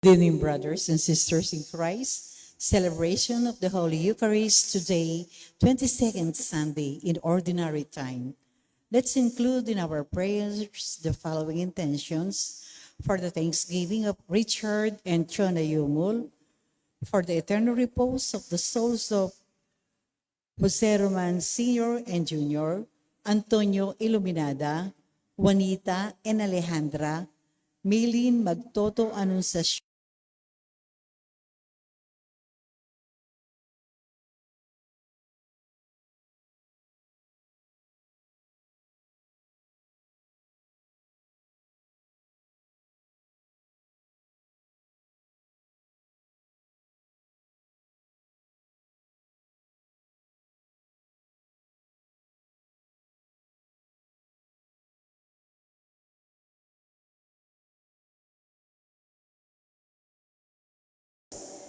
Good evening, brothers and sisters in Christ. Celebration of the Holy Eucharist today, 22nd Sunday in Ordinary Time. Let's include in our prayers the following intentions: for the thanksgiving of Richard and Chona Yumul, for the eternal repose of the souls of Jose Roman Sr. and Jr., Antonio Iluminada, Juanita and Alejandra, Milin Magtoto Anunciacion,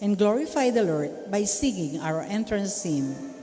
and glorify the Lord by singing our entrance hymn.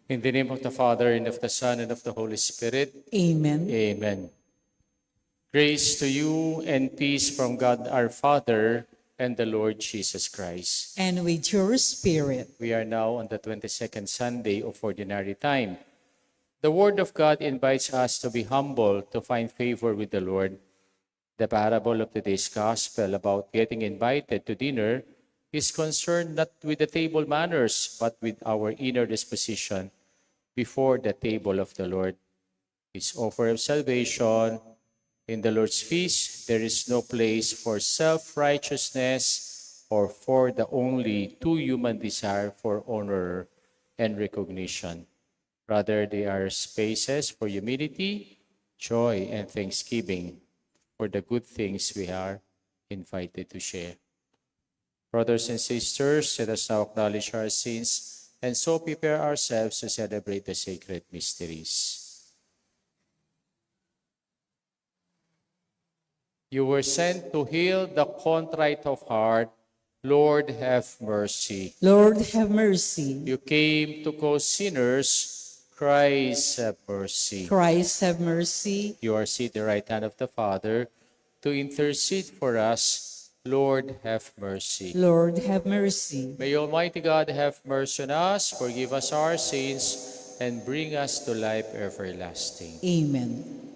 In the name of the Father, and of the Son, and of the Holy Spirit. Amen. Amen. Grace to you and peace from God our Father and the Lord Jesus Christ. And with your spirit. We are now on the 22nd Sunday of Ordinary Time. The Word of God invites us to be humble, to find favor with the Lord. The parable of today's Gospel about getting invited to dinner is concerned not with the table manners, but with our inner disposition before the table of the Lord. His offer of salvation. In the Lord's feast, there is no place for self-righteousness or for the only too human desire for honor and recognition. Rather, they are spaces for humility, joy, and thanksgiving for the good things we are invited to share. Brothers and sisters, let us now acknowledge our sins and so prepare ourselves to celebrate the sacred mysteries. You were sent to heal the contrite of heart. Lord, have mercy. Lord, have mercy. You came to call sinners. Christ, have mercy. Christ, have mercy. You are seated at the right hand of the Father to intercede for us. Lord, have mercy. Lord, have mercy. May Almighty God have mercy on us, forgive us our sins, and bring us to life everlasting. Amen.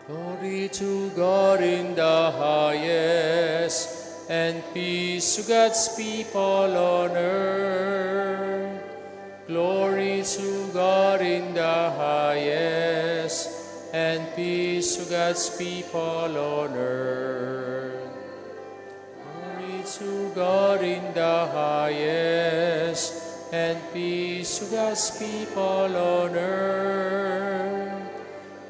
Glory to God in the highest, and peace to God's people on earth. God's people on earth. Glory to God in the highest, and peace to God's people on earth.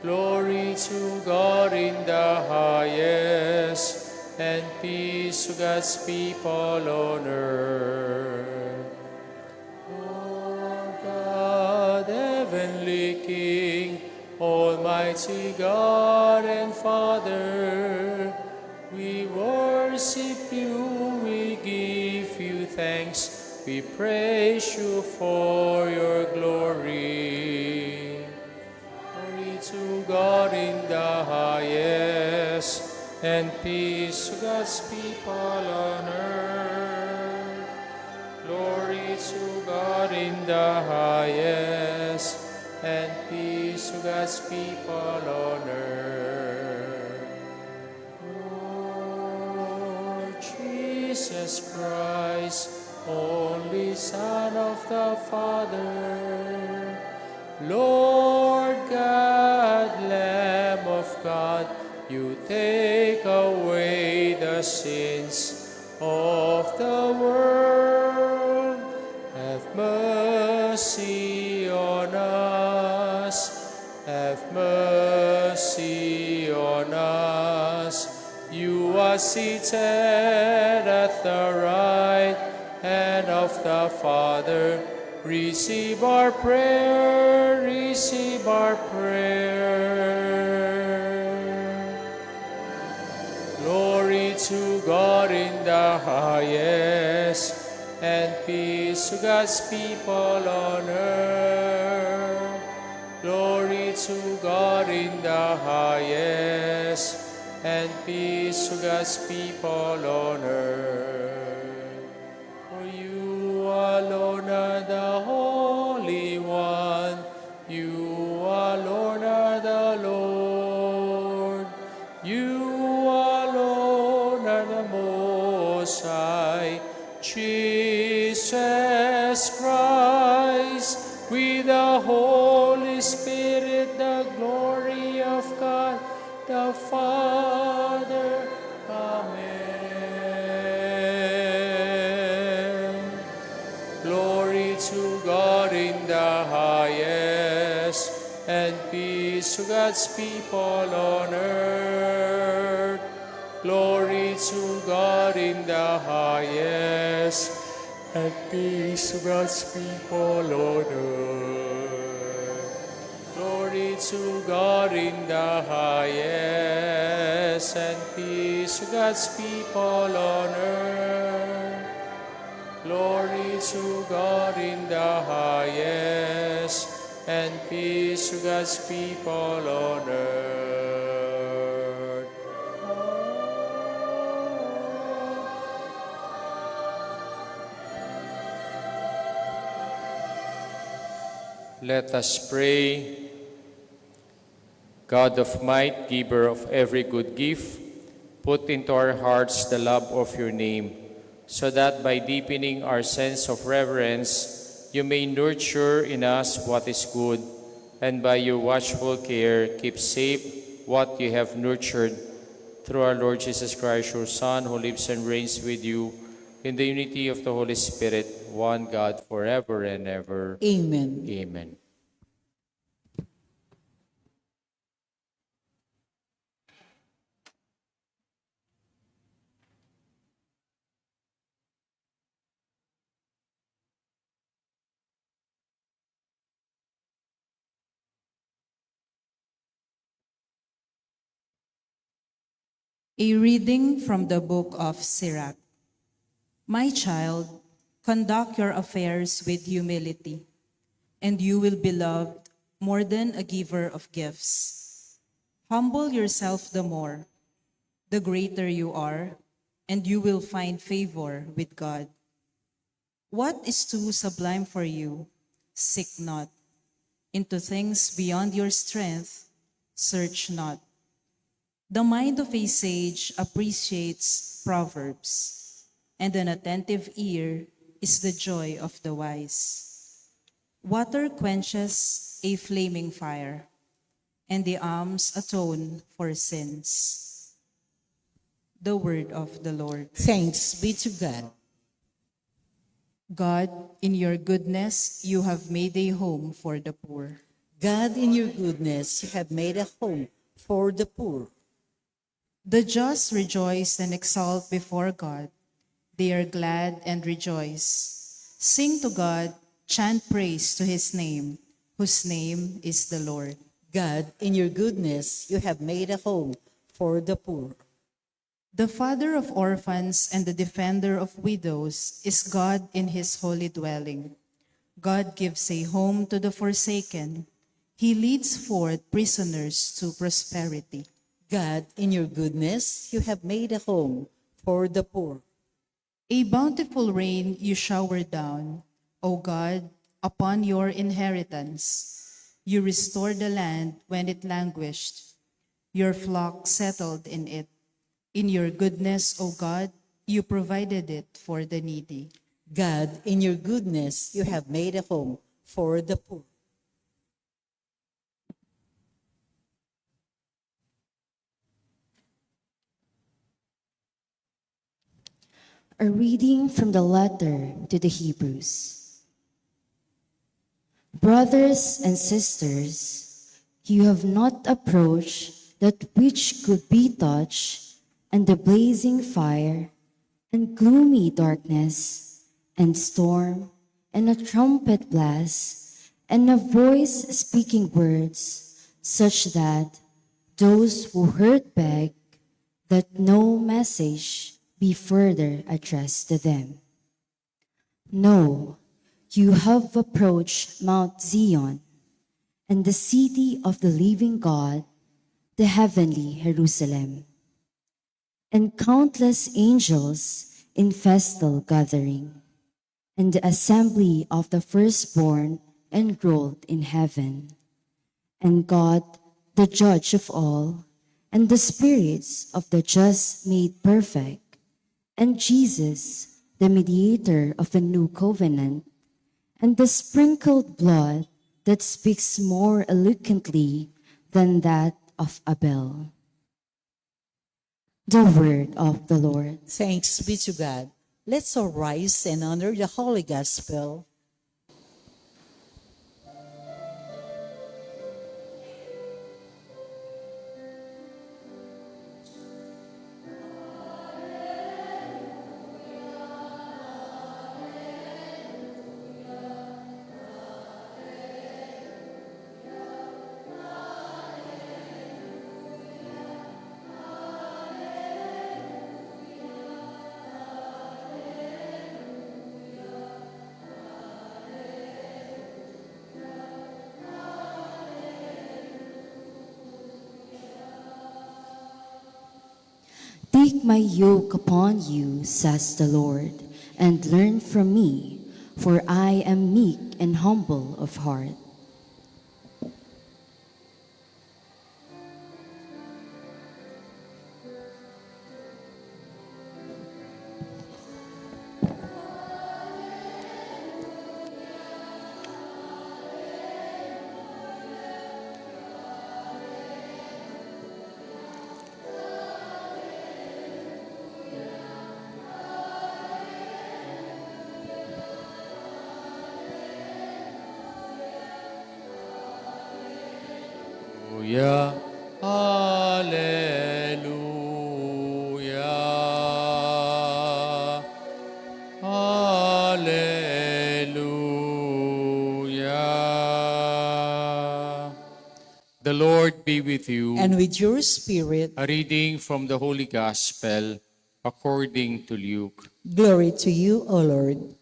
Glory to God in the highest, and peace to God's people on earth. Lord God, heavenly King, Almighty God and Father, we worship you, we give you thanks, we praise you for your glory. Glory to God in the highest, and peace to God's people on earth. Glory to God in the highest, and peace to God's people on earth. Lord Jesus Christ, only Son of the Father, Lord God, Lamb of God, you take away the sins of the world. Have mercy on us. Have mercy on us. You are seated at the right hand of the Father. Receive our prayer, receive our prayer. Glory to God in the highest, and peace to God's people on earth. Glory to God in the highest, and peace to God's people on earth. For you alone are the Holy One, you alone are the Lord, you alone are the Most High, Jesus Christ, with the Holy Spirit, the glory of God, the Father. Amen. Glory to God in the highest, and peace to God's people on earth. Glory to God in the highest, and peace to God's people on earth. Glory to God in the highest, and peace to God's people on earth. Glory to God in the highest, and peace to God's people on earth. Let us pray. God of might, giver of every good gift, put into our hearts the love of your name, so that by deepening our sense of reverence, you may nurture in us what is good, and by your watchful care keep safe what you have nurtured, through our Lord Jesus Christ, your Son, who lives and reigns with you in the unity of the Holy Spirit, one God, forever and ever. Amen. Amen. A reading from the book of Sirach. My child, conduct your affairs with humility, and you will be loved more than a giver of gifts. Humble yourself the more, the greater you are, and you will find favor with God. What is too sublime for you? Seek not. Into things beyond your strength, search not. The mind of a sage appreciates proverbs, and an attentive ear is the joy of the wise. Water quenches a flaming fire, and the alms atone for sins. The word of the Lord. Thanks be to God. God, in your goodness, you have made a home for the poor. God, in your goodness, you have made a home for the poor. The just rejoice and exult before God. They are glad and rejoice. Sing to God, chant praise to his name, whose name is the Lord. God, in your goodness, you have made a home for the poor. The father of orphans and the defender of widows is God in his holy dwelling. God gives a home to the forsaken. He leads forth prisoners to prosperity. God, in your goodness, you have made a home for the poor. A bountiful rain you shower down, O God, upon your inheritance. You restored the land when it languished. Your flock settled in it. In your goodness, O God, you provided it for the needy. God, in your goodness, you have made a home for the poor. A reading from the letter to the Hebrews. Brothers and sisters, you have not approached that which could be touched, and the blazing fire, and gloomy darkness, and storm, and a trumpet blast, and a voice speaking words, such that those who heard beg that no message be further addressed to them. No, you have approached Mount Zion, and the city of the living God, the heavenly Jerusalem, and countless angels in festal gathering, and the assembly of the firstborn enrolled in heaven, and God, the judge of all, and the spirits of the just made perfect, and Jesus, the mediator of a new covenant, and the sprinkled blood that speaks more eloquently than that of Abel. The word of the Lord. Thanks be to God. Let's all rise and honor the Holy Gospel. Take my yoke upon you, says the Lord, and learn from me, for I am meek and humble of heart. Hallelujah. Hallelujah. Hallelujah. The Lord be with you. And with your spirit, A reading from the Holy Gospel according to Luke. glory to you, O Lord.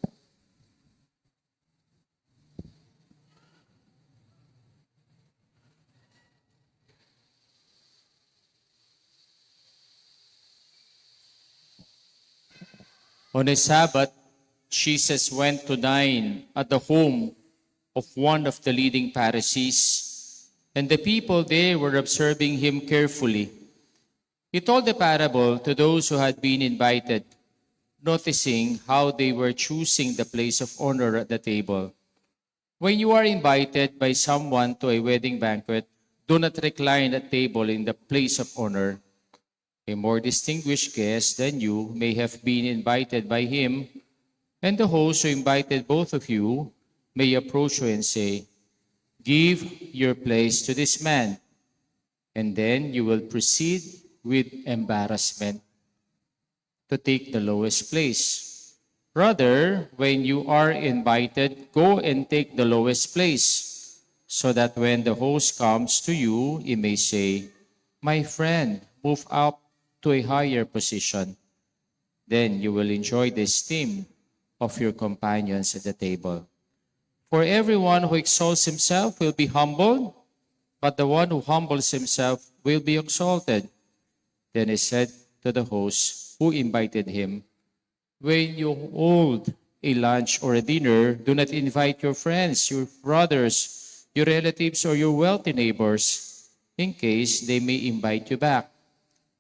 On a Sabbath, Jesus went to dine at the home of one of the leading Pharisees, and the people there were observing him carefully. He told the parable to those who had been invited, noticing how they were choosing the place of honor at the table. When you are invited by someone to a wedding banquet, do not recline at table in the place of honor. A more distinguished guest than you may have been invited by him, and the host who invited both of you may approach you and say, "Give your place to this man," and then you will proceed with embarrassment to take the lowest place. Rather, when you are invited, go and take the lowest place, so that when the host comes to you, he may say, "My friend, move up to a higher position." Then you will enjoy the esteem of your companions at the table. For everyone who exalts himself will be humbled, but the one who humbles himself will be exalted. Then he said to the host who invited him, "When you hold a lunch or a dinner, do not invite your friends, your brothers, your relatives, or your wealthy neighbors, in case they may invite you back,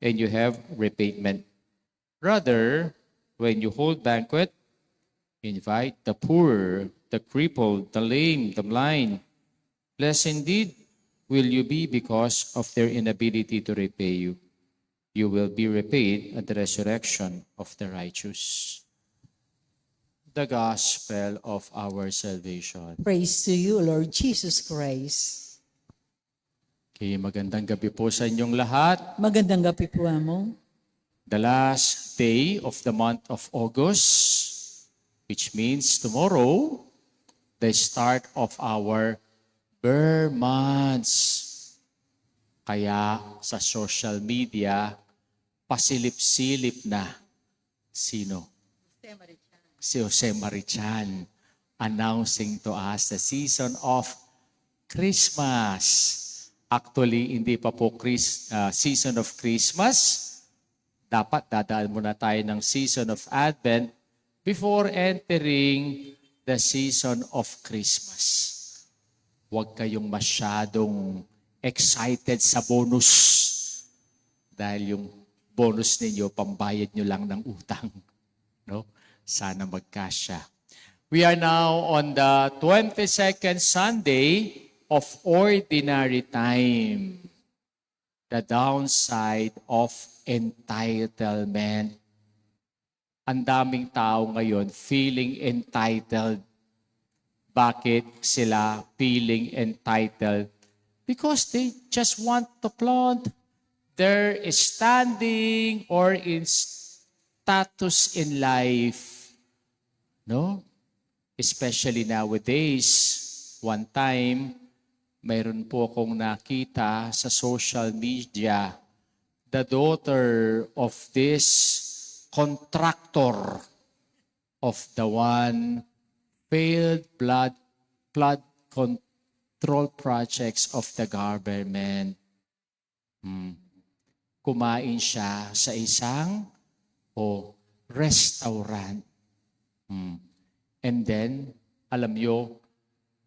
and you have repayment. Rather, when you hold banquet, invite the poor, the crippled, the lame, the blind. Less indeed will you be because of their inability to repay you. You will be repaid at the resurrection of the righteous." The gospel of our salvation. Praise to you, Lord Jesus Christ. Okay, magandang gabi po sa inyong lahat. Magandang gabi po, Amo. The last day of the month of August, which means tomorrow, the start of our Burr months. Kaya sa social media, pasilip-silip na. Sino? Si Jose Marichan, announcing to us the season of Christmas. Actually, hindi pa po season of Christmas. Dapat dadaan muna tayo ng season of Advent before entering the season of Christmas. Huwag kayong masyadong excited sa bonus dahil yung bonus ninyo, pambayad nyo lang ng utang. No? Sana magkasya. We are now on the 22nd Sunday of Ordinary Time. The downside of entitlement. Ang daming tao ngayon feeling entitled. Bakit sila feeling entitled? Because they just want to flaunt their standing or in status in life. No? Especially nowadays, one time, mayroon po akong nakita sa social media, the daughter of this contractor of the one failed flood control projects of the government. Kumain siya sa isang restaurant. And then, alam nyo,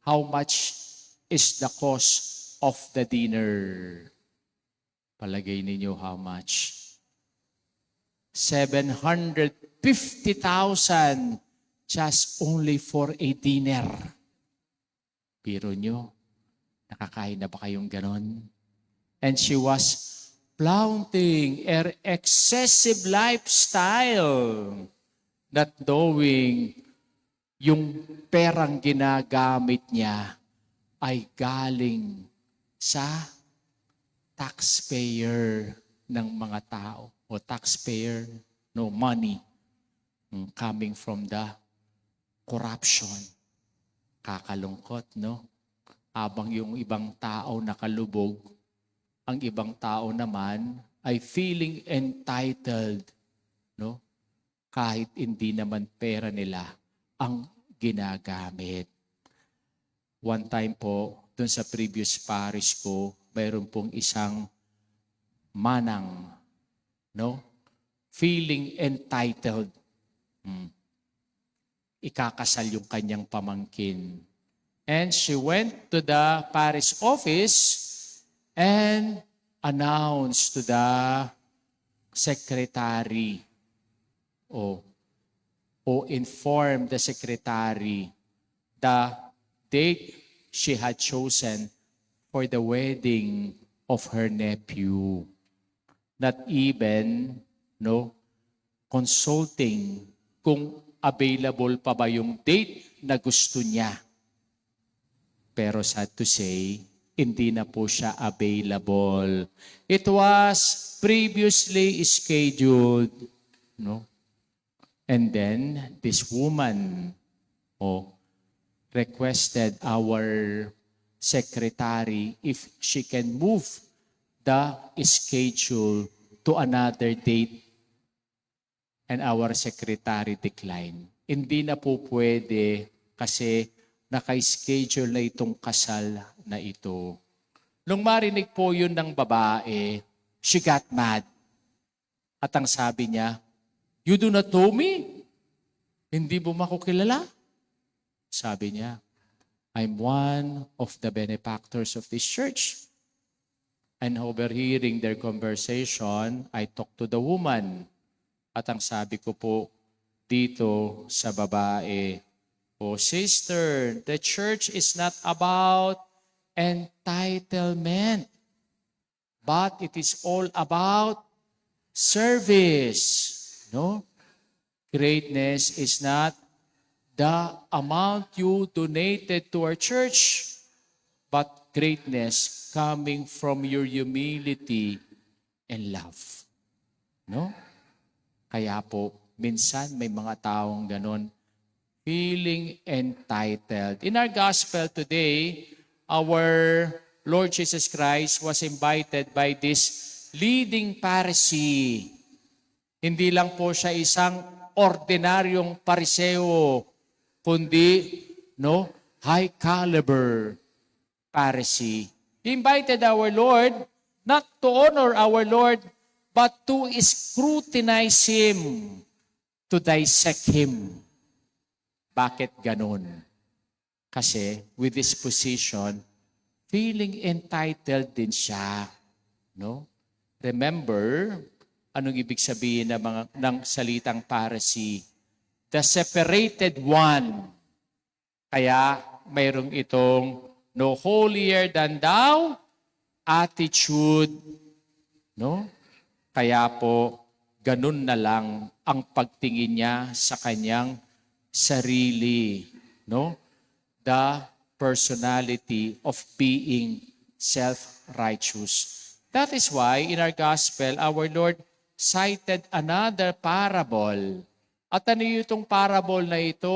how much is the cost of the dinner? Palagay ninyo how much? 750,000 just only for a dinner. Pero nyo, nakakain na ba kayong ganon? And she was flaunting her excessive lifestyle, not knowing yung perang ginagamit niya ay galing sa taxpayer ng mga tao o taxpayer, no money coming from the corruption. Kakalungkot, no? Habang yung ibang tao nakalubog, ang ibang tao naman ay feeling entitled, no? Kahit hindi naman pera nila ang ginagamit. One time po, dun sa previous parish ko, mayroon pong isang manang, no? Feeling entitled. Ikakasal yung kanyang pamangkin. And she went to the parish office and announced to the secretary o informed the secretary the date she had chosen for the wedding of her nephew. Not even, consulting kung available pa ba yung date na gusto niya. Pero sad to say, hindi na po siya available. It was previously scheduled, And then this woman requested our secretary if she can move the schedule to another date. And our secretary declined. Hindi na po pwede kasi naka-schedule na itong kasal na ito. Nung marinig po yun ng babae, she got mad. At ang sabi niya, "You do not know me? Hindi mo ako kilala?" Sabi niya, "I'm one of the benefactors of this church." And overhearing their conversation, I talked to the woman. At ang sabi ko po dito sa babae, "Oh sister, the church is not about entitlement, but it is all about service." Greatness is not the amount you donated to our church, but greatness coming from your humility and love. Kaya po, minsan may mga taong ganon, feeling entitled. In our gospel today, our Lord Jesus Christ was invited by this leading Pharisee. Hindi lang po siya isang ordinaryong pariseo, kundi high caliber Pharisee. He invited our Lord not to honor our Lord, but to scrutinize Him, to dissect Him. Bakit ganun? Kasi with this position, feeling entitled din siya. Remember, anong ibig sabihin ng salitang Pharisee? The separated one. Kaya mayroong itong no holier than thou attitude. Kaya po, ganun na lang ang pagtingin niya sa kanyang sarili. The personality of being self-righteous. That is why in our gospel, our Lord cited another parable. At ano itong parable na ito?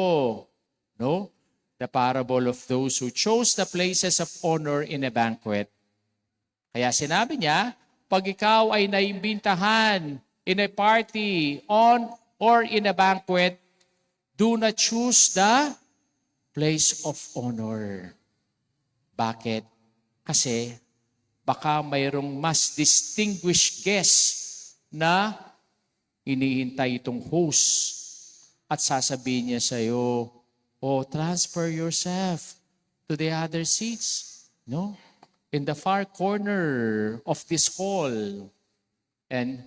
The parable of those who chose the places of honor in a banquet. Kaya sinabi niya, pag ikaw ay naimbitahan in a party or in a banquet, do not choose the place of honor. Bakit? Kasi baka mayroong mas distinguished guest na hinihintay itong host at sasabihin niya sa iyo, transfer yourself to the other seats. In the far corner of this hall, and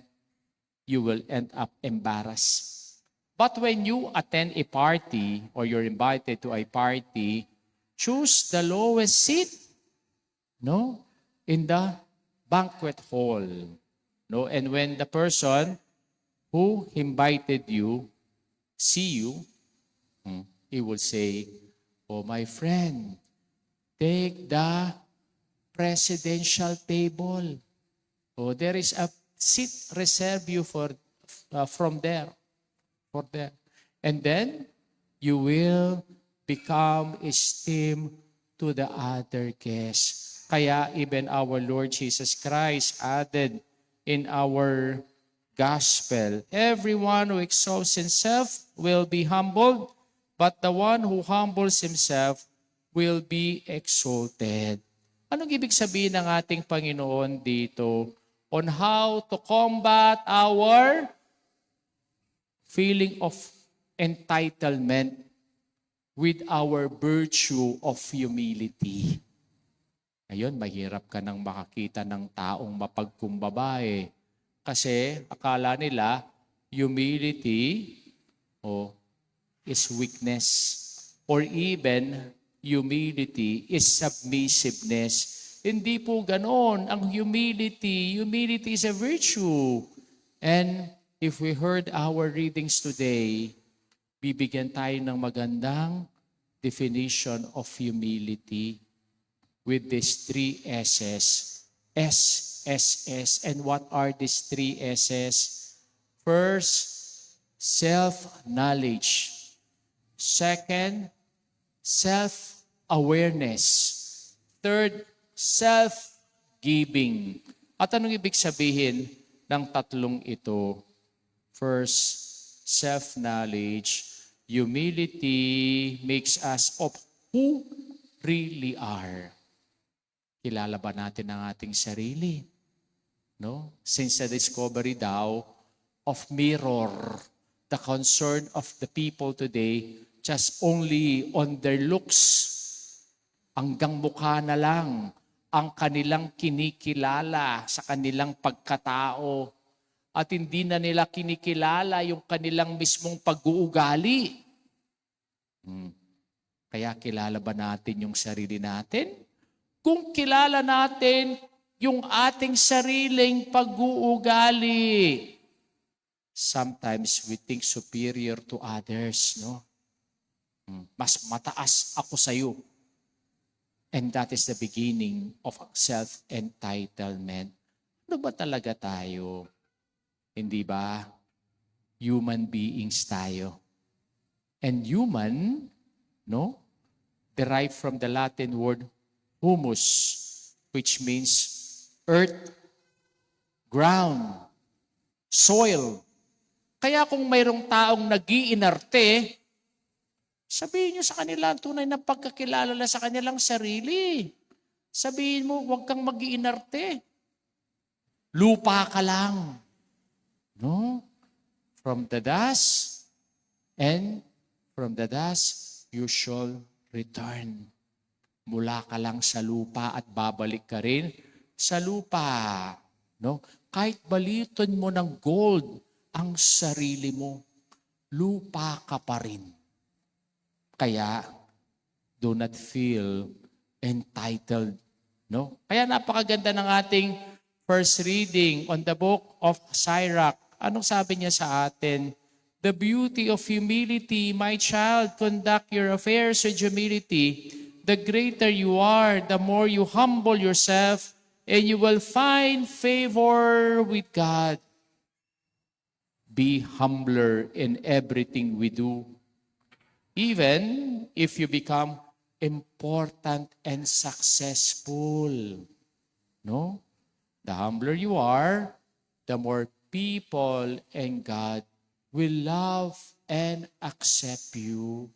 you will end up embarrassed. But when you attend a party or you're invited to a party, choose the lowest seat, in the banquet hall. And when the person who invited you see you, he will say, "Oh, my friend, take the presidential table. There is a seat reserved you for there. And then you will become esteemed to the other guests." Kaya even our Lord Jesus Christ added in our gospel, everyone who exalts himself will be humbled, but the one who humbles himself will be exalted. Anong ibig sabihin ng ating Panginoon dito on how to combat our feeling of entitlement with our virtue of humility? Ngayon, mahirap ka nang makakita ng taong mapagkumbaba eh. Kasi akala nila humility is weakness, or even humility is submissiveness. Hindi po ganon. Ang humility is a virtue. And if we heard our readings today, bibigyan tayo ng magandang definition of humility with these three S's. S, S, S. And what are these three S's? First, self-knowledge. Second, self-awareness. Third, self-giving. At anong ibig sabihin ng tatlong ito? First, self-knowledge. Humility makes us of who really are. Kilala ba natin ang ating sarili? No? Since the discovery daw of mirror, the concern of the people today just only on their looks. Hanggang mukha na lang ang kanilang kinikilala sa kanilang pagkatao. At hindi na nila kinikilala yung kanilang mismong pag-uugali. Kaya kilala ba natin yung sarili natin? Kung kilala natin yung ating sariling pag-uugali, sometimes we think superior to others, no? Mas mataas ako sa iyo. And that is the beginning of self-entitlement. Ano ba talaga tayo? Hindi ba? Human beings tayo. And human, no? Derived from the Latin word humus, which means earth, ground, soil. Kaya kung mayroong taong nag-iinarte, sabihin nyo sa kanila ang tunay na pagkakilala sa kanilang sarili. Sabihin mo, huwag kang mag-iinarte. Lupa ka lang. No? From the dust, and from the dust, you shall return. Mula ka lang sa lupa at babalik ka rin sa lupa. No? Kahit baliton mo ng gold ang sarili mo, lupa ka pa rin. Kaya, do not feel entitled. No? Kaya napakaganda ng ating first reading on the book of Sirach. Anong sabi niya sa atin? The beauty of humility, my child, conduct your affairs with humility. The greater you are, the more you humble yourself, and you will find favor with God. Be humbler in everything we do. Even if you become important and successful. No? The humbler you are, the more people and God will love and accept you.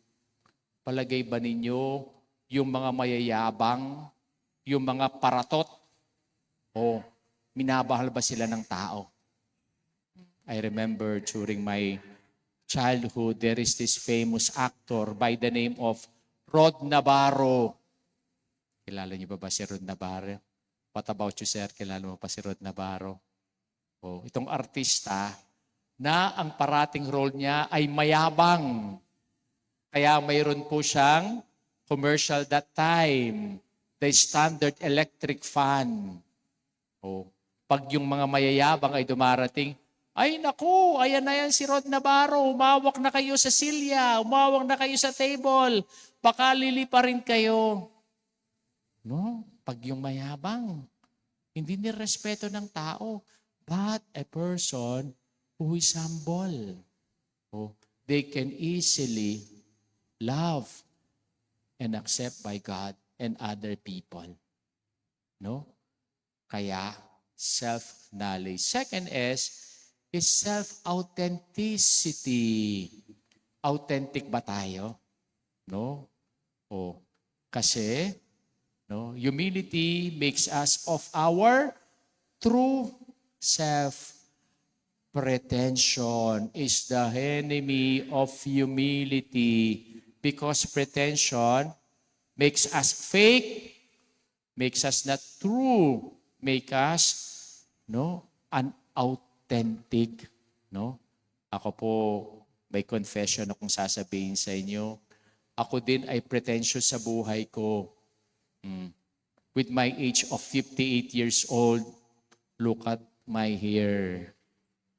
Palagay ba ninyo yung mga mayayabang, yung mga paratot, o minabahal ba sila ng tao? I remember during my childhood, there is this famous actor by the name of Rod Navarro. Kilala niyo ba si Rod Navarro? What about you, sir? Kilala mo pa si Rod Navarro? Oh, itong artista na ang parating role niya ay mayabang. Kaya mayroon po siyang commercial that time, the Standard Electric Fan. Oh, pag yung mga mayayabang ay dumarating, ay naku, ayan na yan si Rod Navarro, umawak na kayo sa silya, umawak na kayo sa table, baka lilipa rin kayo. No? Pag yung mayabang, hindi nirespeto ng tao, but a person who is humble, they can easily love and accept by God and other people. No? Kaya, self-knowledge. Second is self-authenticity. Authentic ba tayo? No? Kasi, no, humility makes us of our true self. Pretension is the enemy of humility because pretension makes us fake, makes us not true, make us unauthentic. No? Ako po, may confession akong sasabihin sa inyo. Ako din ay pretentious sa buhay ko. with my age of 58 years old, look at my hair.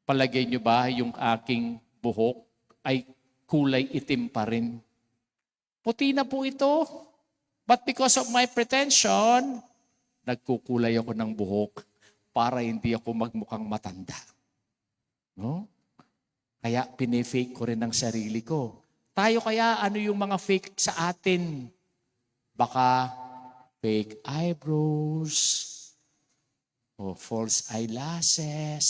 Palagay nyo ba yung aking buhok ay kulay itim pa rin? Puti na po ito. But because of my pretension, nagkukulay ako ng buhok para hindi ako magmukhang matanda. No? Kaya pinifake ko rin ang sarili ko. Tayo kaya, ano yung mga fake sa atin? Baka fake eyebrows, o false eyelashes,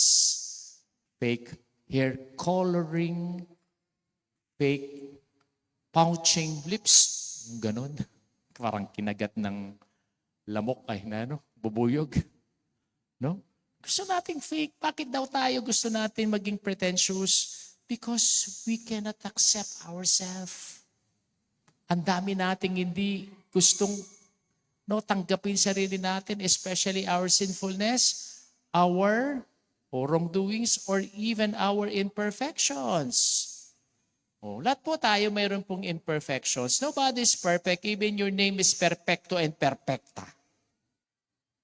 fake hair coloring, fake pouching lips, ganon. Parang kinagat ng lamok ay na, no? Bubuyog. No? Gusto nating fake. Bakit daw tayo gusto natin maging pretentious? Because we cannot accept ourselves. Ang dami nating hindi gustong tanggapin sarili natin, especially our sinfulness, our wrongdoings, or even our imperfections. Lahat po tayo mayroon pong imperfections. Nobody is perfect. Even your name is perfecto and perfecta.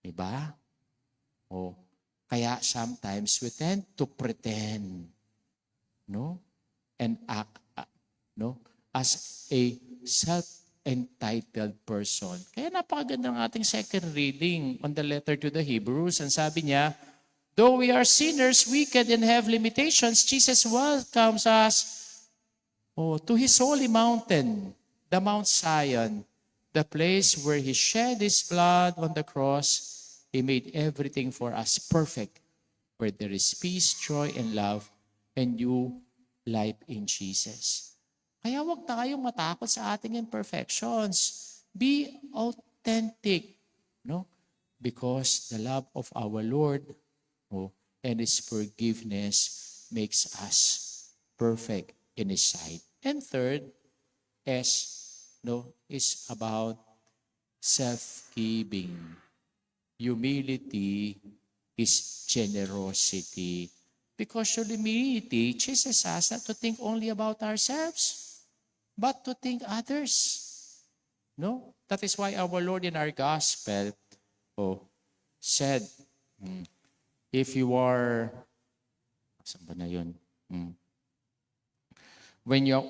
Diba? Kaya sometimes we tend to pretend, no? And act, no? As a self-entitled person. Kaya napakaganda ng ating second reading on the letter to the Hebrews. And sabi niya, though we are sinners, wicked, and have limitations, Jesus welcomes us to His holy mountain, the Mount Zion, the place where He shed His blood on the cross. He made everything for us perfect, where there is peace, joy, and love, and new life in Jesus. Kaya huwag tayong matakot sa ating imperfections. Be authentic, no? Because the love of our Lord and His forgiveness makes us perfect in His sight. And third, is about self-giving. Humility is generosity. Because humility teaches us not to think only about ourselves, but to think others. No? That is why our Lord in our gospel said, if you are, saan ba na yun? When you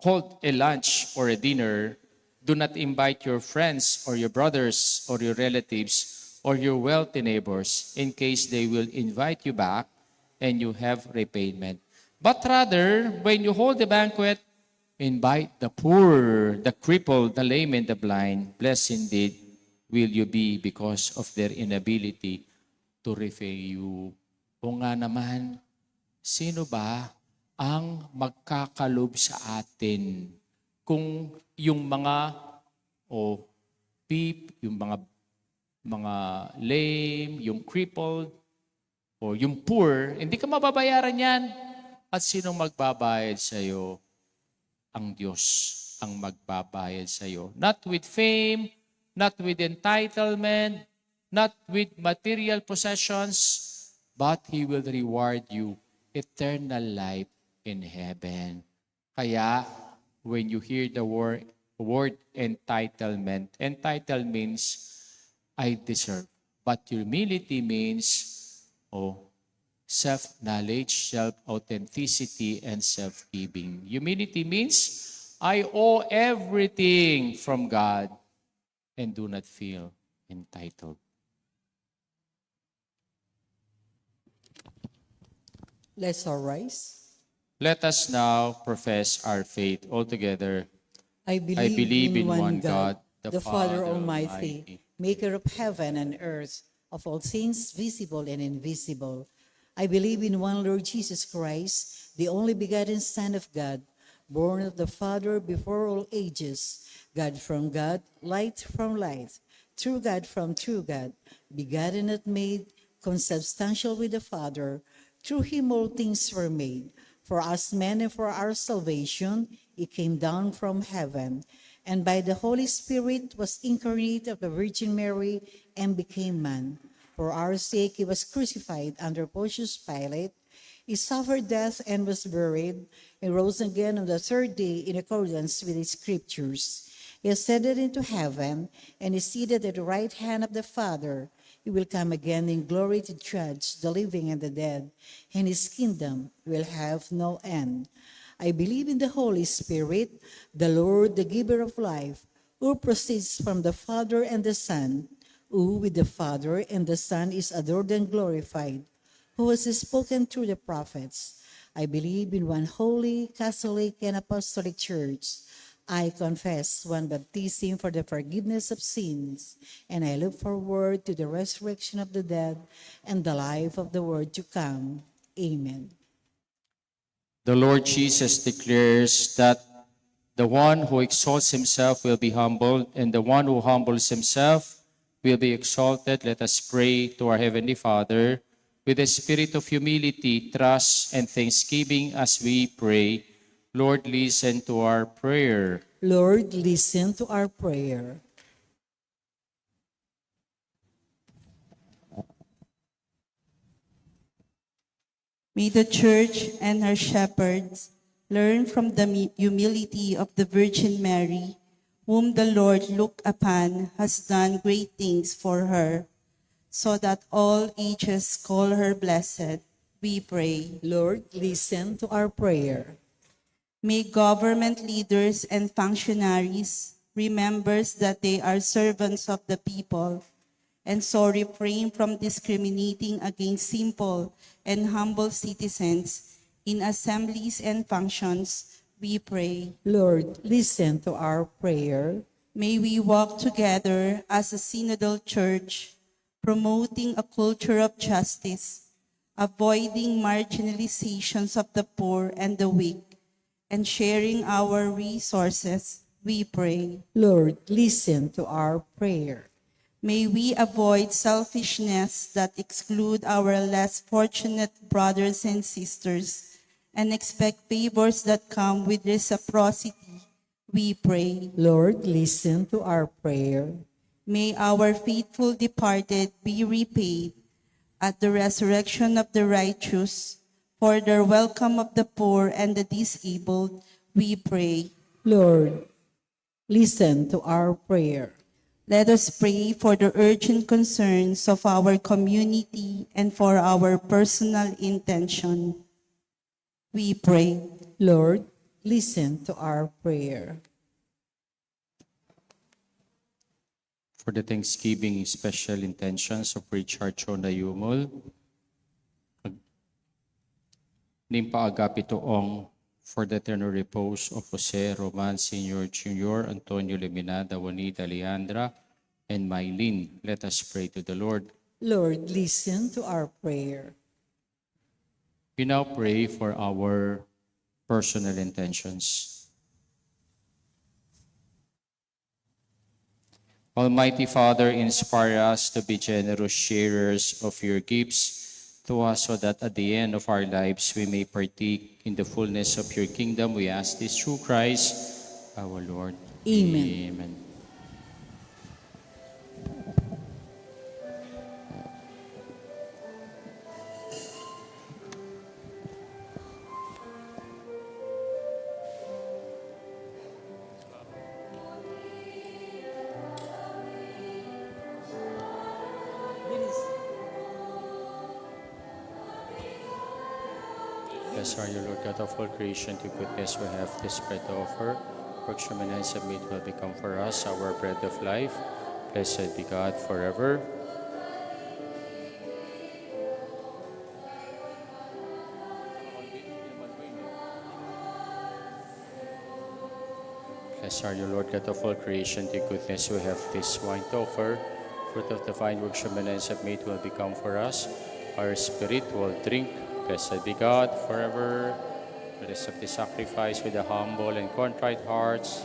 hold a lunch or a dinner, do not invite your friends or your brothers or your relatives or your wealthy neighbors in case they will invite you back and you have repayment. But rather, when you hold a banquet, invite the poor, the crippled, the lame, and the blind. Blessed indeed will you be because of their inability to repay you. O nga naman, sino ba ang magkakalob sa atin kung yung mga yung mga lame, yung crippled, o yung poor, hindi ka mababayaran yan. At sinong magbabayad sa iyo? Ang Diyos ang magbabayad sa iyo. Not with fame, not with entitlement, not with material possessions, but He will reward you eternal life in heaven. Kaya, when you hear the word entitlement, entitled means, I deserve. But humility means, self-knowledge, self-authenticity, and self-giving. Humility means, I owe everything from God and do not feel entitled. Let's all rise. Let us now profess our faith altogether. I believe in one God, the Father Father Almighty, Almighty, maker of heaven and earth, of all things visible and invisible. I believe in one Lord Jesus Christ, the only begotten Son of God, born of the Father before all ages, God from God, light from light, true God from true God, begotten not made, consubstantial with the Father. Through Him all things were made. For us men and for our salvation, He came down from heaven, and by the Holy Spirit was incarnate of the Virgin Mary and became man. For our sake He was crucified under Pontius Pilate. He suffered death and was buried, and rose again on the third day in accordance with the Scriptures. He ascended into heaven and is seated at the right hand of the Father. He will come again in glory to judge the living and the dead, and his kingdom will have no end. I believe in the Holy Spirit, the Lord, the giver of life, who proceeds from the Father and the Son, who with the Father and the Son is adored and glorified, who has spoken through the prophets. I believe in one holy, Catholic, and Apostolic Church. I confess one baptism for the forgiveness of sins, and I look forward to the resurrection of the dead and the life of the world to come. Amen. The Lord Jesus declares that the one who exalts himself will be humbled, and the one who humbles himself will be exalted. Let us pray to our Heavenly Father with a spirit of humility, trust, and thanksgiving as we pray. Lord, listen to our prayer. Lord, listen to our prayer. May the Church and her shepherds learn from the humility of the Virgin Mary, whom the Lord looked upon has done great things for her, so that all ages call her blessed. We pray. Lord, listen to our prayer. May government leaders and functionaries remember that they are servants of the people, and so refrain from discriminating against simple and humble citizens in assemblies and functions. We pray. Lord, listen to our prayer. May we walk together as a synodal church, promoting a culture of justice, avoiding marginalizations of the poor and the weak, and sharing our resources. We pray. Lord, listen to our prayer. May we avoid selfishness that exclude our less fortunate brothers and sisters and expect favors that come with reciprocity. We pray. Lord, listen to our prayer. May our faithful departed be repaid at the resurrection of the righteous. For the welcome of the poor and the disabled, we pray. Lord, listen to our prayer. Let us pray for the urgent concerns of our community and for our personal intention. We pray. Lord, listen to our prayer. For the Thanksgiving special intentions of Richard Chonayumul, Nimpa Agapitoong, for the eternal repose of Jose Roman Sr. Jr., Antonio Leminada, Juanita Leandra, and Mylene. Let us pray to the Lord. Lord, listen to our prayer. We now pray for our personal intentions. Almighty Father, inspire us to be generous sharers of your gifts to us so that at the end of our lives we may partake in the fullness of your kingdom. We ask this through Christ our Lord. Amen. Amen. Blessed are you, Lord God of all creation. To goodness we have this bread to offer. Works from and hands of meat will become for us our bread of life. Blessed be God forever. Blessed are you, Lord God of all creation. To goodness we have this wine to offer. Fruit of the vine, works from and hands of meat will become for us our spiritual drink. Blessed be God forever. Let us accept the sacrifice with a humble and contrite hearts.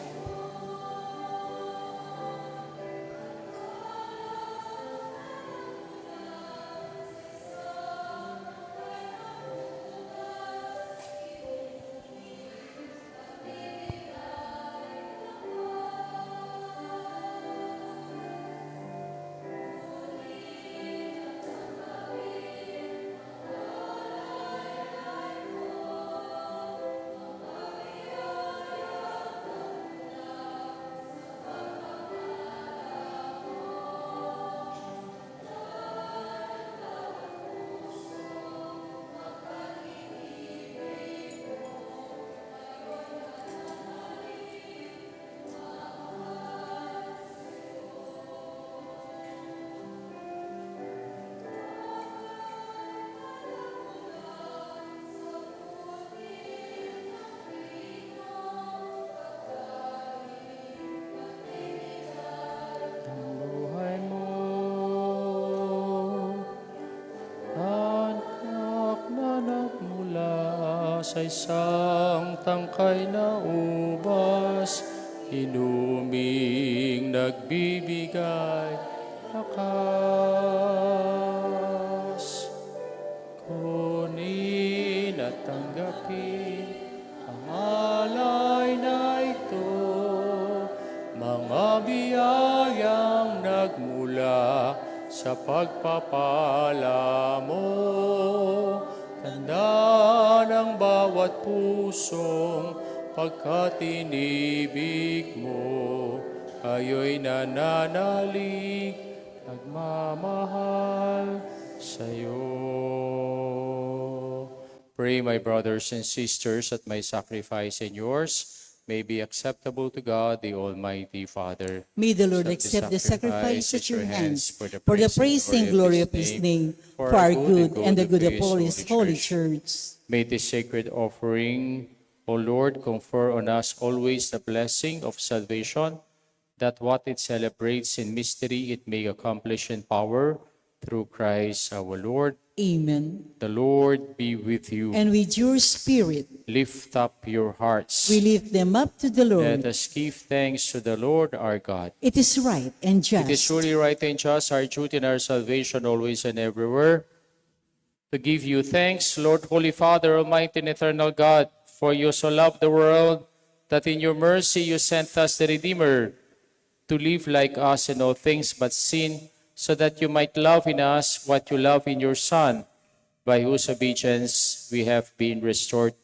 sa isang tangkay na ubas, inuming nagbibigay lakas. Kunin at tanggapin ang alay na ito, mga biyayang nagmula sa pagpapala mo. Tanda ng bawat pusong pagkat inibig mo, kayo'y nananalig, nagmamahal sa'yo. Pray, my brothers and sisters, that my sacrifice and yours may be acceptable to God, the Almighty Father. May the Lord accept the sacrifice at your hands for the praise and glory of His name, for our good and the good of all His holy church. May this sacred offering, O Lord, confer on us always the blessing of salvation, that what it celebrates in mystery it may accomplish in power through Christ our Lord. Amen. The Lord be with you. And with your spirit, Lift up your hearts. we lift them up to the Let Lord. us give thanks to the Lord our God. It is right and It is just, truly right and just, our duty and our salvation always and everywhere, to give you thanks, Lord, Holy Father, Almighty and eternal God, for you so loved the world that in your mercy you sent us the Redeemer to live like us in all things but sin, so that you might love in us what you love in your Son, by whose obedience we have been restored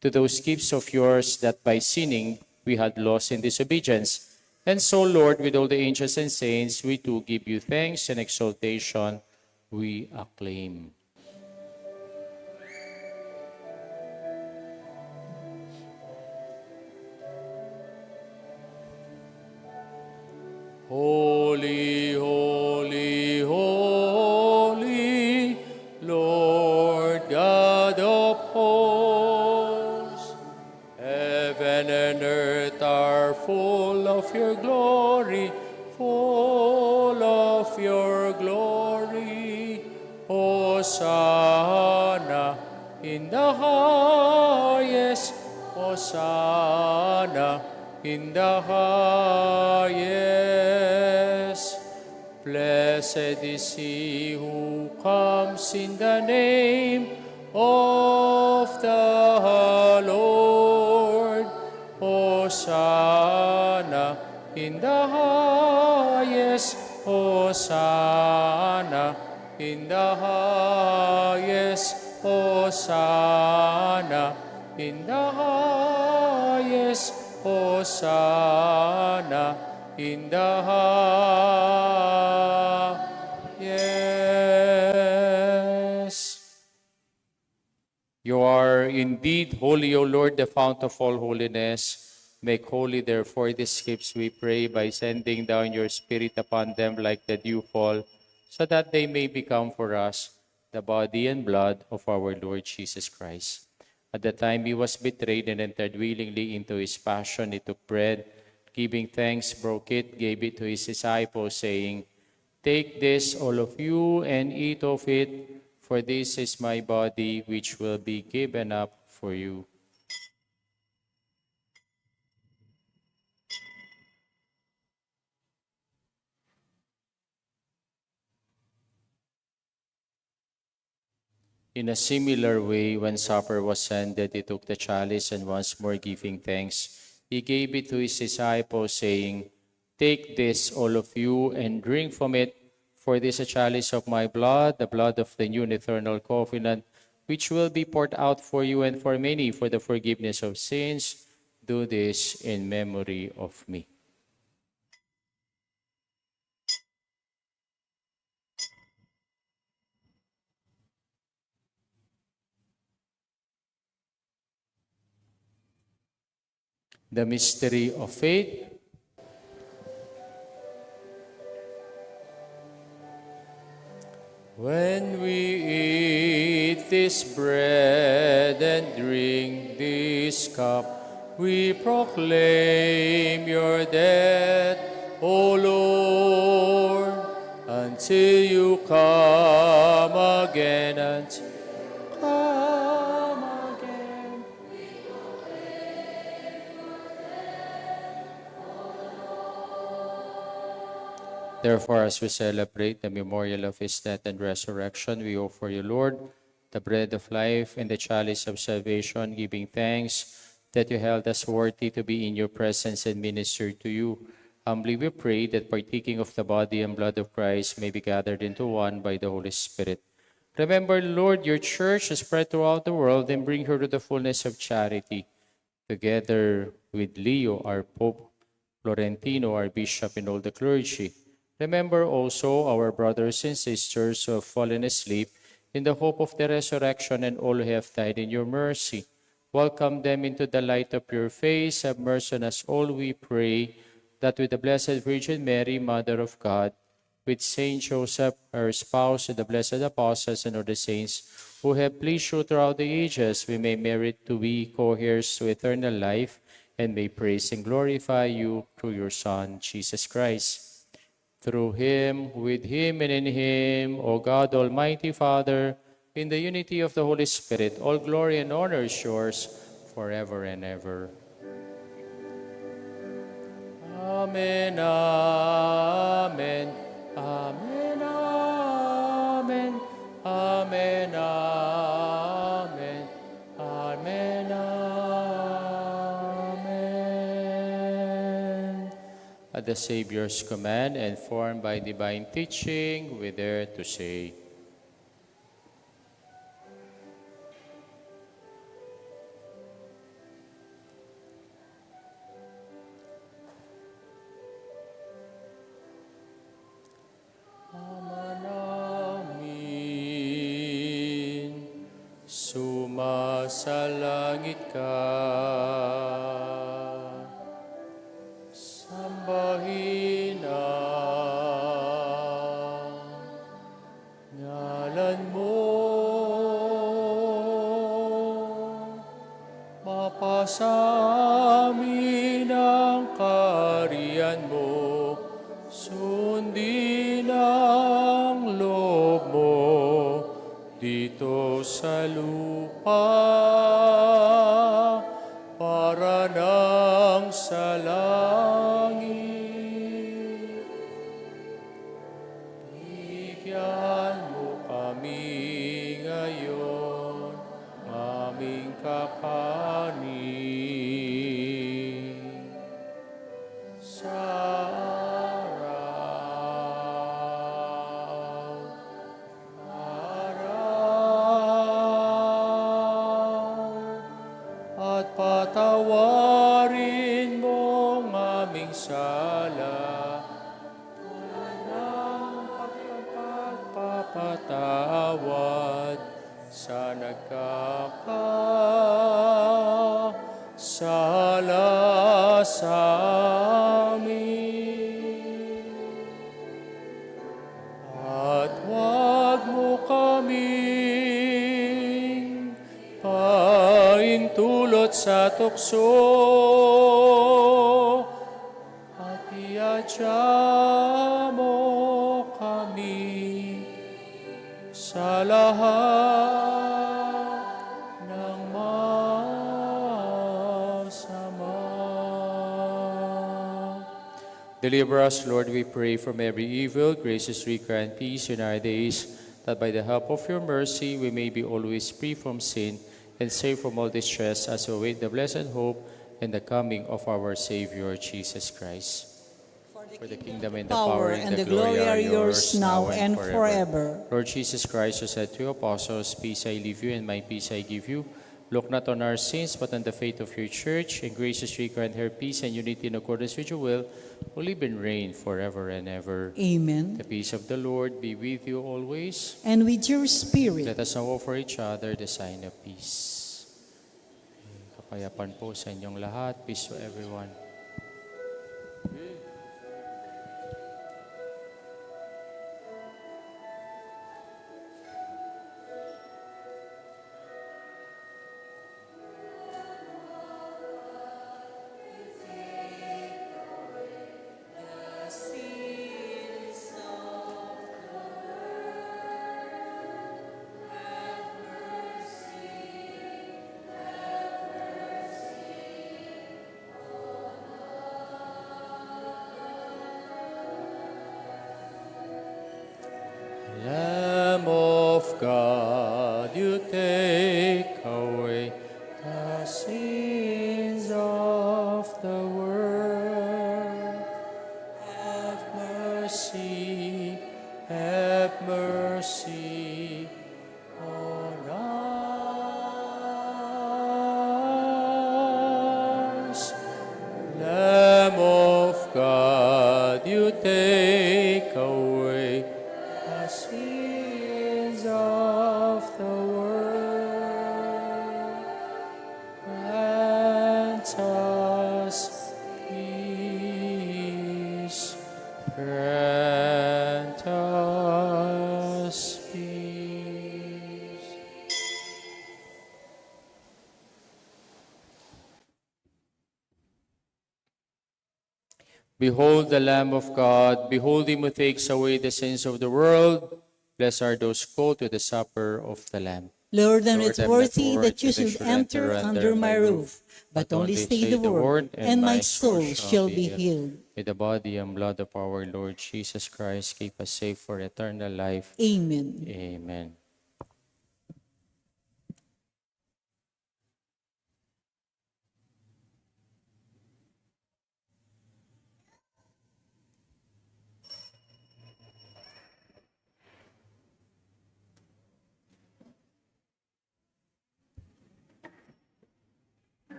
to those gifts of yours that by sinning we had lost in disobedience. And so, Lord, with all the angels and saints, we too give you thanks and exaltation we acclaim. Holy, holy, holy, Lord God of hosts, heaven and earth are full of your glory, full of your glory. Hosanna in the highest, Hosanna in the highest. Blessed is he who comes in the name of the Lord. Hosanna in the highest, Hosanna in the highest, Hosanna in the highest, Hosanna in the highest. You are indeed holy, O Lord, the fount of all holiness. Make holy, therefore, these gifts, we pray, by sending down your Spirit upon them like the dewfall, so that they may become for us the body and blood of our Lord Jesus Christ. At the time he was betrayed and entered willingly into his passion, he took bread, giving thanks, broke it, gave it to his disciples, saying, "Take this, all of you, and eat of it, for this is my body, which will be given up for you." In a similar way, when supper was ended, he took the chalice, and once more giving thanks, he gave it to his disciples, saying, "Take this, all of you, and drink from it, for this is a chalice of my blood, the blood of the new and eternal covenant, which will be poured out for you and for many for the forgiveness of sins. Do this in memory of me." The mystery of faith. When we eat this bread and drink this cup, we proclaim your death, O Lord, until you come again. Come again. Therefore, as we celebrate the memorial of his death and resurrection, we offer you, Lord, the bread of life and the chalice of salvation, giving thanks that you held us worthy to be in your presence and minister to you. Humbly we pray that partaking of the body and blood of Christ may be gathered into one by the Holy Spirit. Remember, Lord, your church is spread throughout the world and bring her to the fullness of charity. Together with Leo, our Pope, Florentino, our Bishop, and all the clergy. Remember also our brothers and sisters who have fallen asleep in the hope of the resurrection and all who have died in your mercy. Welcome them into the light of your face. Have mercy on us all, we pray, that with the Blessed Virgin Mary, Mother of God, with Saint Joseph, her spouse, and the blessed apostles and all the saints who have pleased you throughout the ages, we may merit to be co-heirs to eternal life and may praise and glorify you through your Son, Jesus Christ. Through him, with him, and in him, O God, Almighty Father, in the unity of the Holy Spirit, all glory and honor is yours forever and ever. Amen, amen, amen, amen, amen, amen, amen, amen. At the Savior's command and formed by divine teaching, we dare to say, Ama namin, sumasalangit ka. Sambahin ang ngalan mo. Mapasa amin ang kaharian mo. Sundin ang loob mo dito sa lupa para nang sa langit. Bigyan mo kami ngayon aming kakanin. Sa at patawarin mong aming sala tulad ng pagpapatawad sa nagkakasala sa amin. At huwag mo kaming paintulot sa tukso at iadya mo kami sa lahat ng masama. Deliver us, Lord, we pray, from every evil. Graciously grant peace in our days, that by the help of your mercy we may be always free from sin and safe from all distress as we await the blessed hope and the coming of our Savior, Jesus Christ. For the kingdom and the power and the glory are yours now and forever. Lord Jesus Christ, who said to your apostles, peace I leave you and my peace I give you, look not on our sins but on the faith of your church, and graciously grant her peace and unity in accordance with your will, who live and reign forever and ever. Amen. The peace of the Lord be with you always. And with your spirit. Let us now offer each other the sign of peace. Kapayapaan po sa inyong lahat. Peace to everyone. Lamb of God, you take away the sins of the world. Have mercy, have mercy on us. Lamb of God, you take away the sins of the world. Grant us peace. Grant us peace. Behold the Lamb of God. Behold him who takes away the sins of the world. Blessed are those called to the supper of the Lamb. Lord, I'm Lord, not I'm not worthy that you worthy should enter under my roof, but only say the word, and my soul shall be healed. With the body and blood of our Lord Jesus Christ, keep us safe for eternal life. Amen. Amen.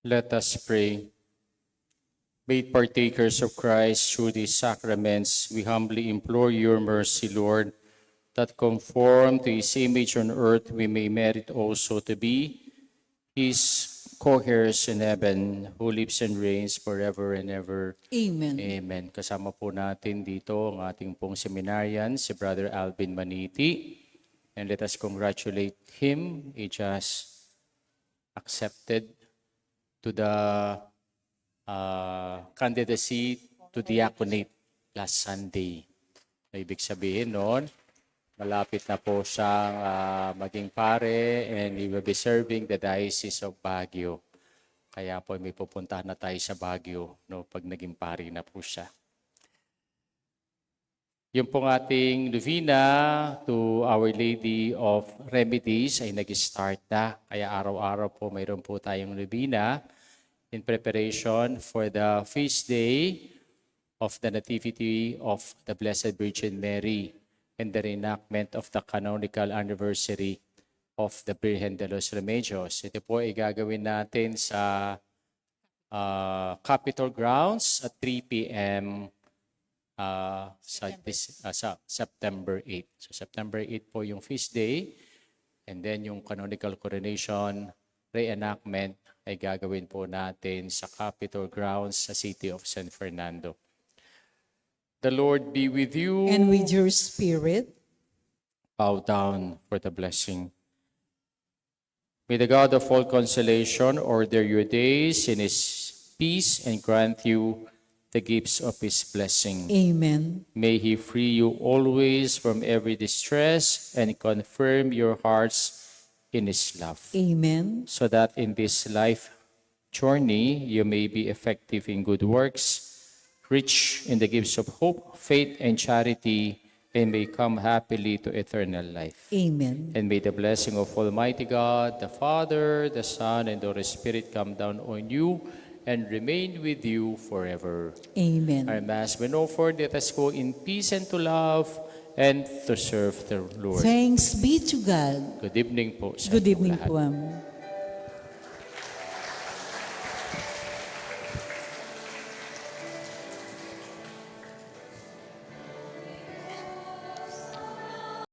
Let us pray. Made partakers of Christ through these sacraments, we humbly implore your mercy, Lord, that conform to his image on earth, we may merit also to be his co-heirs in heaven, who lives and reigns forever and ever. Amen. Amen. Kasama po natin dito ang ating pong seminarian, si Brother Alvin Maniti. And let us congratulate him. He just accepted to the candidacy to diaconate last Sunday. Ibig sabihin noon, malapit na po siyang maging pare and he will be serving the Diocese of Baguio. Kaya po may pupuntahan na tayo sa Baguio no, pag naging pare na po siya. Yung pong ating novena to Our Lady of Remedies ay nag-start na. Kaya araw-araw po mayroon po tayong novena in preparation for the feast day of the Nativity of the Blessed Virgin Mary and the reenactment of the canonical anniversary of the Virgen de los Remedios. Ito po ay gagawin natin sa Capitol Grounds at 3 p.m. Sa September 8. So September 8 po yung feast day and then yung canonical coronation reenactment ay gagawin po natin sa Capitol Grounds sa City of San Fernando. The Lord be with you. And with your spirit. Bow down for the blessing. May the God of all consolation order your days in his peace and grant you the gifts of his blessing. Amen. May he free you always from every distress and confirm your hearts in his love. Amen. So that in this life journey you may be effective in good works, rich in the gifts of hope, faith, and charity, and may come happily to eternal life. Amen. And may the blessing of Almighty God, the Father, the Son, and the Holy Spirit come down on you and remain with you forever. Amen. Our Mass when offered, let us go in peace and to love and to serve the Lord. Thanks be to God. Good evening po sa Good inyong evening lahat. po.